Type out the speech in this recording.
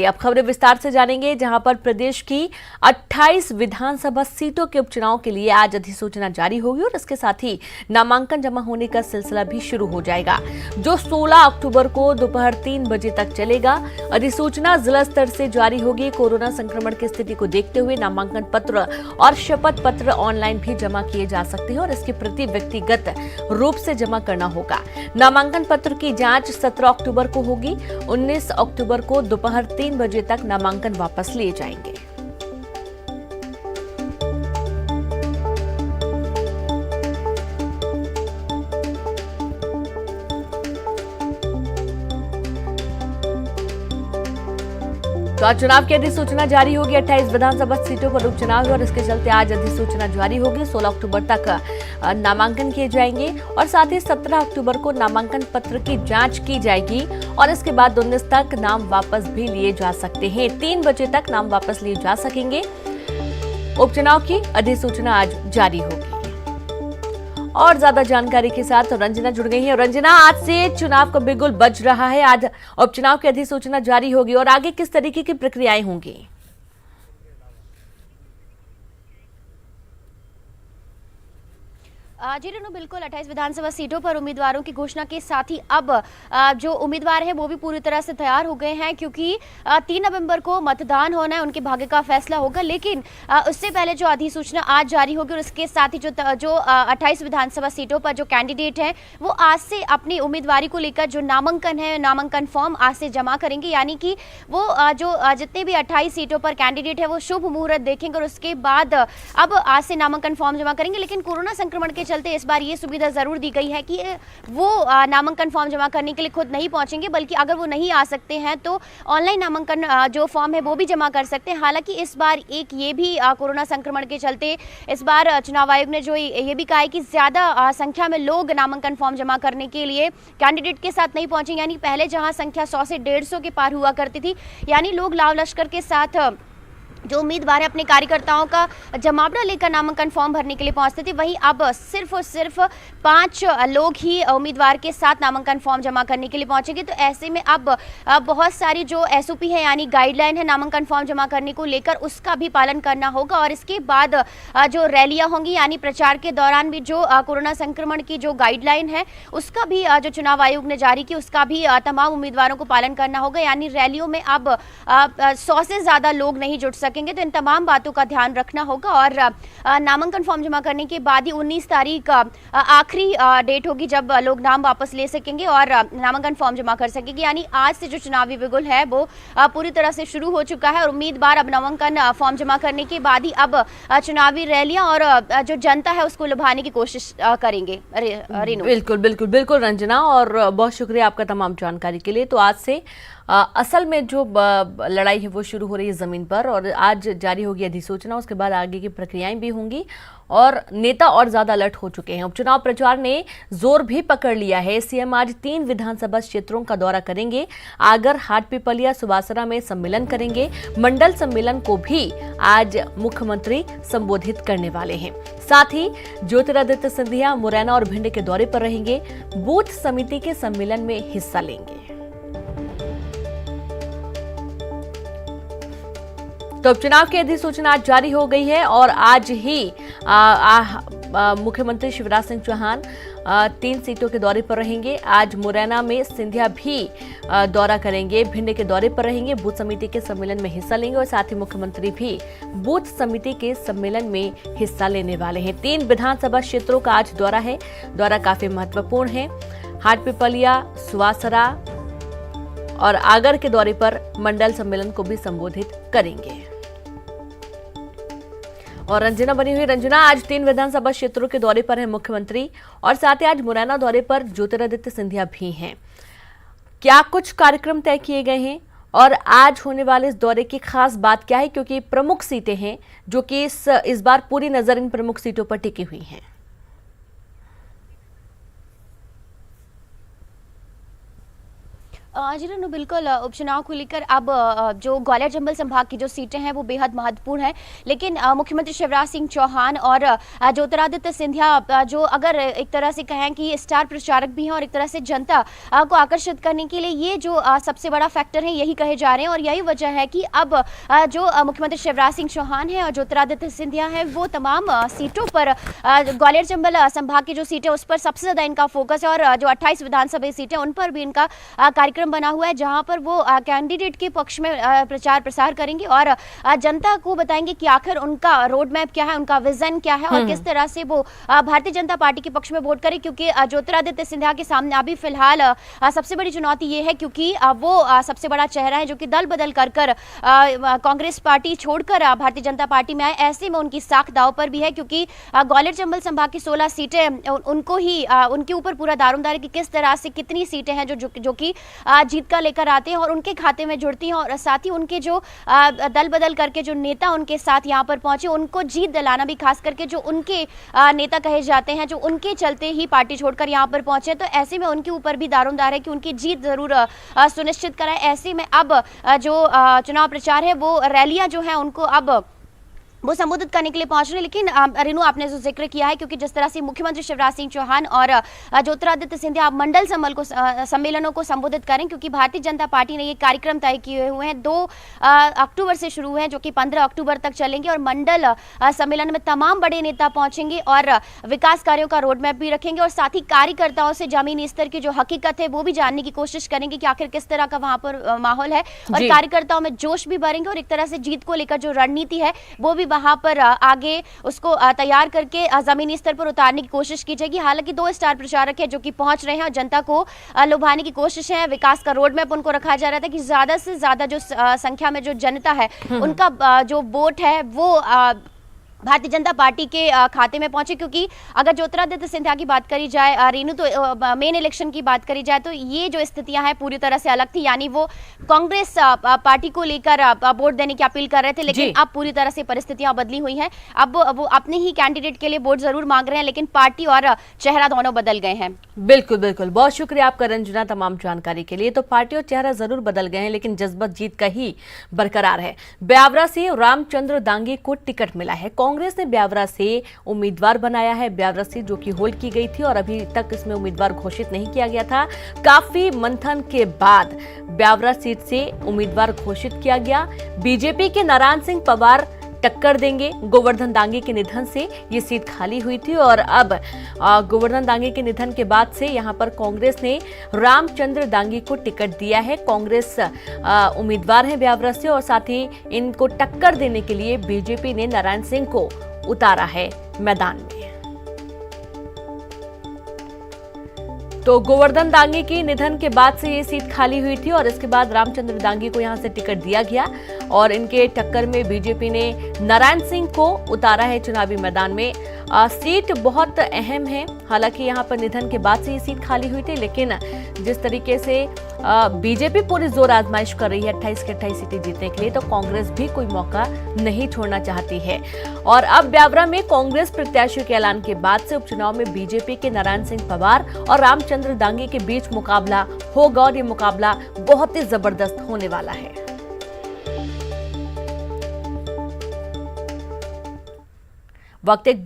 अब खबरें विस्तार से जानेंगे, जहां पर प्रदेश की 28 विधानसभा सीटों के उपचुनाव के लिए आज अधिसूचना जारी होगी और इसके साथ ही नामांकन जमा होने का सिलसिला भी शुरू हो जाएगा, जो 16 अक्टूबर को दोपहर 3 बजे तक चलेगा। अधिसूचना जिला स्तर से जारी होगी। कोरोना संक्रमण की स्थिति को देखते हुए नामांकन पत्र और शपथ पत्र ऑनलाइन भी जमा किए जा सकते हैं और इसकी प्रति व्यक्तिगत रूप से जमा करना होगा। नामांकन पत्र की जांच 17 अक्टूबर को होगी। 19 अक्टूबर को दोपहर 3 बजे तक नामांकन वापस लिए जाएंगे। तो आज चुनाव की अधिसूचना जारी होगी। 28 विधानसभा सीटों पर उपचुनाव है और इसके चलते आज अधिसूचना जारी होगी। 16 अक्टूबर तक नामांकन किए जाएंगे और साथ ही 17 अक्टूबर को नामांकन पत्र की जांच की जाएगी और इसके बाद 19 तक नाम वापस भी लिए जा सकते हैं। 3 बजे तक नाम वापस लिए जा सकेंगे। उपचुनाव की अधिसूचना आज जारी होगी। और ज्यादा जानकारी के साथ रंजना जुड़ गई है। रंजना, आज से चुनाव का बिगुल बज रहा है। आज उपचुनाव की अधिसूचना जारी होगी और आगे किस तरीके की प्रक्रियाएं होंगी? जी रेनू, बिल्कुल 28 विधानसभा सीटों पर उम्मीदवारों की घोषणा के साथ ही अब जो उम्मीदवार हैं वो भी पूरी तरह से तैयार हो गए हैं, क्योंकि 3 नवंबर को मतदान होना है, उनके भाग्य का फैसला होगा। लेकिन उससे पहले जो अधिसूचना आज जारी होगी और उसके साथ ही जो 28 विधानसभा सीटों पर जो कैंडिडेट हैं वो आज से अपनी उम्मीदवारी को लेकर जो नामांकन है, नामांकन फॉर्म आज से जमा करेंगे। यानी कि वो जो जितने भी 28 सीटों पर कैंडिडेट है वो शुभ मुहूर्त देखेंगे और उसके बाद अब आज से नामांकन फॉर्म जमा करेंगे। लेकिन कोरोना संक्रमण के चलते इस बार ये सुविधा जरूर दी गई है कि वो नामांकन फॉर्म जमा करने के लिए खुद नहीं पहुंचेंगे, बल्कि अगर वो नहीं आ सकते हैं तो ऑनलाइन नामांकन जो फॉर्म है वो भी जमा कर सकते हैं। हालांकि इस बार एक ये भी कोरोना संक्रमण के चलते इस बार चुनाव आयोग ने जो ये भी कहा है कि ज्यादा संख्या में लोग नामांकन फॉर्म जमा करने के लिए कैंडिडेट के साथ नहीं पहुंचे। यानी पहले जहां संख्या 100 से 150 के पार हुआ करती थी, यानी लोग लाव लश्कर के साथ जो उम्मीदवार है अपने कार्यकर्ताओं का जमावड़ा लेकर नामांकन फॉर्म भरने के लिए पहुंचते थे, वहीं अब सिर्फ और सिर्फ 5 लोग ही उम्मीदवार के साथ नामांकन फॉर्म जमा करने के लिए पहुंचेंगे। तो ऐसे में अब बहुत सारी जो एसओपी है, यानी गाइडलाइन है नामांकन फॉर्म जमा करने को लेकर, उसका भी पालन करना होगा। और इसके बाद जो रैलियां होंगी, यानी प्रचार के दौरान भी जो कोरोना संक्रमण की जो गाइडलाइन है उसका भी जो चुनाव आयोग ने जारी की, उसका भी तमाम उम्मीदवारों को पालन करना होगा। यानी रैलियों में अब 100 से ज्यादा लोग नहीं जुट सकेंगे। तो इन तमाम बातों का ध्यान रखना होगा और नामांकन फॉर्म जमा करने के बाद ही 19 तारीख आखिरी डेट होगी जब लोग नाम वापस ले सकेंगे और नामांकन फॉर्म जमा कर सकेंगे। यानी आज से जो चुनावी बिगुल है वो पूरी तरह से शुरू हो चुका है और उम्मीदवार अब नामांकन फॉर्म जमा करने के बाद ही अब चुनावी रैलियां और जो जनता है उसको लुभाने की कोशिश करेंगे। रेनू, बिल्कुल बिल्कुल बिल्कुल रंजना, और बहुत शुक्रिया आपका तमाम जानकारी के लिए। तो आज से असल में जो लड़ाई है वो शुरू हो रही है जमीन पर और आज जारी होगी अधिसूचना। उसके बाद आगे की प्रक्रियाएं भी होंगी और नेता और ज्यादा अलर्ट हो चुके हैं। उपचुनाव प्रचार ने जोर भी पकड़ लिया है। सीएम आज 3 विधानसभा क्षेत्रों का दौरा करेंगे। आगर, हाटपिपलिया, सुवासरा में सम्मेलन करेंगे। मंडल सम्मेलन को भी आज मुख्यमंत्री संबोधित करने वाले हैं। साथ ही ज्योतिरादित्य सिंधिया मुरैना और भिंड के दौरे पर रहेंगे। बूथ समिति के सम्मेलन में हिस्सा लेंगे। तो उपचुनाव की अधिसूचना आज जारी हो गई है और आज ही मुख्यमंत्री शिवराज सिंह चौहान 3 सीटों के दौरे पर रहेंगे। आज मुरैना में सिंधिया भी दौरा करेंगे, भिंड के दौरे पर रहेंगे, बूथ समिति के सम्मेलन में हिस्सा लेंगे और साथ ही मुख्यमंत्री भी बूथ समिति के सम्मेलन में हिस्सा लेने वाले हैं। 3 विधानसभा क्षेत्रों का आज दौरा है। दौरा काफी महत्वपूर्ण है। हाटपिपलिया, सुवासरा और आगर के दौरे पर मंडल सम्मेलन को भी संबोधित करेंगे। और रंजना बनी हुई। रंजना, आज 3 विधानसभा क्षेत्रों के दौरे पर है मुख्यमंत्री और साथ ही आज मुरैना दौरे पर ज्योतिरादित्य सिंधिया भी हैं। क्या कुछ कार्यक्रम तय किए गए हैं और आज होने वाले इस दौरे की खास बात क्या है, क्योंकि प्रमुख सीटें हैं जो कि इस बार पूरी नजर इन प्रमुख सीटों पर टिकी हुई हैं? जी रेनू, बिल्कुल उपचुनाव को लेकर अब जो ग्वालियर चंबल संभाग की जो सीटें हैं वो बेहद महत्वपूर्ण हैं, लेकिन मुख्यमंत्री शिवराज सिंह चौहान और ज्योतिरादित्य सिंधिया जो अगर एक तरह से कहें कि स्टार प्रचारक भी हैं और एक तरह से जनता को आकर्षित करने के लिए ये जो सबसे बड़ा फैक्टर है यही कहे जा रहे हैं। और यही वजह है कि अब जो मुख्यमंत्री शिवराज सिंह चौहान है और ज्योतिरादित्य सिंधिया है वो तमाम सीटों पर ग्वालियर चंबल संभाग की जो सीटें उस पर सबसे ज्यादा इनका फोकस है, और जो 28 विधानसभा सीटें उन पर भी इनका कार्यक्रम बना हुआ है, जहां पर वो कैंडिडेट के पक्ष में प्रचार प्रसार करेंगे और जनता को बताएंगे कि आखिर उनका रोड मैप क्या है, उनका विजन क्या है और किस तरह से वो भारतीय जनता पार्टी के पक्ष में वोट करें। क्योंकि ज्योतिरादित्य सिंधिया के सामने अभी फिलहाल सबसे बड़ी चुनौती ये है क्योंकि वो सबसे बड़ा चेहरा है जो कि दल बदल कर कांग्रेस पार्टी छोड़कर भारतीय जनता पार्टी में आए। ऐसे में उनकी साख दाव पर भी है क्योंकि ग्वालियर चंबल संभाग की 16 सीटें उनको ही उनके ऊपर पूरा दारोमदार है कि किस तरह से कितनी सीटें हैं जो कि जीत का लेकर आते हैं और उनके खाते में जुड़ती हैं, और साथ ही उनके जो दल बदल करके जो नेता उनके साथ यहाँ पर पहुंचे उनको जीत दिलाना भी, खास करके जो उनके नेता कहे जाते हैं जो उनके चलते ही पार्टी छोड़कर यहाँ पर पहुंचे, तो ऐसे में उनके ऊपर भी दारोमदार है कि उनकी जीत जरूर सुनिश्चित कराएं। ऐसे में अब जो चुनाव प्रचार है वो रैलियां जो है उनको अब वो संबोधित करने के लिए पहुंच रहे हैं। लेकिन रेनू, आपने जो जिक्र किया है क्योंकि जिस तरह से मुख्यमंत्री शिवराज सिंह चौहान और ज्योतिरादित्य सिंधिया मंडल सम्मेलनों को संबोधित करें, क्योंकि भारतीय जनता पार्टी ने ये कार्यक्रम तय किए हुए हैं 2 अक्टूबर से शुरू हुए हैं जो कि 15 अक्टूबर तक चलेंगे, और मंडल सम्मेलन में तमाम बड़े नेता पहुंचेंगे और विकास कार्यों का रोड मैप भी रखेंगे, और साथ ही कार्यकर्ताओं से जमीनी स्तर की जो हकीकत है वो भी जानने की कोशिश करेंगे कि आखिर किस तरह का वहां पर माहौल है, और कार्यकर्ताओं में जोश भी भरेंगे और एक तरह से जीत को लेकर जो रणनीति है वो भी वहां पर आगे उसको तैयार करके जमीनी स्तर पर उतारने की कोशिश की जाएगी। हालांकि 2 स्टार प्रचारक है जो कि पहुंच रहे हैं और जनता को लुभाने की कोशिश है। विकास का रोड मैप उनको रखा जा रहा था कि ज्यादा से ज्यादा जो संख्या में जो जनता है उनका जो वोट है वो भारतीय जनता पार्टी के खाते में पहुंचे, क्योंकि अगर ज्योतिरादित्य सिंधिया की बात करी जाए रेनू, तो मेन इलेक्शन की बात करी जाए तो ये जो स्थितियां हैं पूरी तरह से अलग थी, यानी वो कांग्रेस पार्टी को लेकर वोट देने की अपील कर रहे थे, लेकिन अब पूरी तरह से परिस्थितियां बदली हुई हैं। अब वो अपने ही कैंडिडेट के लिए वोट जरूर मांग रहे हैं, लेकिन पार्टी और चेहरा दोनों बदल गए हैं। बिल्कुल बिल्कुल, बहुत शुक्रिया आपका रंजना तमाम जानकारी के लिए। तो पार्टी और चेहरा जरूर बदल गए हैं लेकिन जज्बा जीत का ही बरकरार है। ब्यावरा से रामचंद्र दांगे को टिकट मिला है। कांग्रेस ने ब्यावरा से उम्मीदवार बनाया है। ब्यावरा सीट जो कि होल्ड की गई थी और अभी तक इसमें उम्मीदवार घोषित नहीं किया गया था। काफी मंथन के बाद ब्यावरा सीट से उम्मीदवार घोषित किया गया। बीजेपी के नारायण सिंह पवार टक्कर देंगे। गोवर्धन दांगे के निधन से ये सीट खाली हुई थी और अब गोवर्धन दांगे के निधन के बाद से यहां पर कांग्रेस ने रामचंद्र दांगे को टिकट दिया है। कांग्रेस उम्मीदवार है ब्यावरा से और साथ ही इनको टक्कर देने के लिए बीजेपी ने नारायण सिंह को उतारा है मैदान में। तो गोवर्धन दांगे के निधन के बाद से ये सीट खाली हुई थी और इसके बाद रामचंद्र दांगे को यहां से टिकट दिया गया और इनके टक्कर में बीजेपी ने नारायण सिंह को उतारा है चुनावी मैदान में। सीट बहुत अहम है, हालांकि यहां पर निधन के बाद से ये सीट खाली हुई थी, लेकिन जिस तरीके से बीजेपी पूरी जोर आजमाइश कर रही है 28 की 28 सीटें जीतने के लिए, तो कांग्रेस भी कोई मौका नहीं छोड़ना चाहती है। और अब ब्यावरा में कांग्रेस प्रत्याशियों के ऐलान के बाद से उपचुनाव में बीजेपी के नारायण सिंह पवार और रामचंद्र दांगे के बीच मुकाबला होगा और ये मुकाबला बहुत ही जबरदस्त होने वाला है। वक्त एक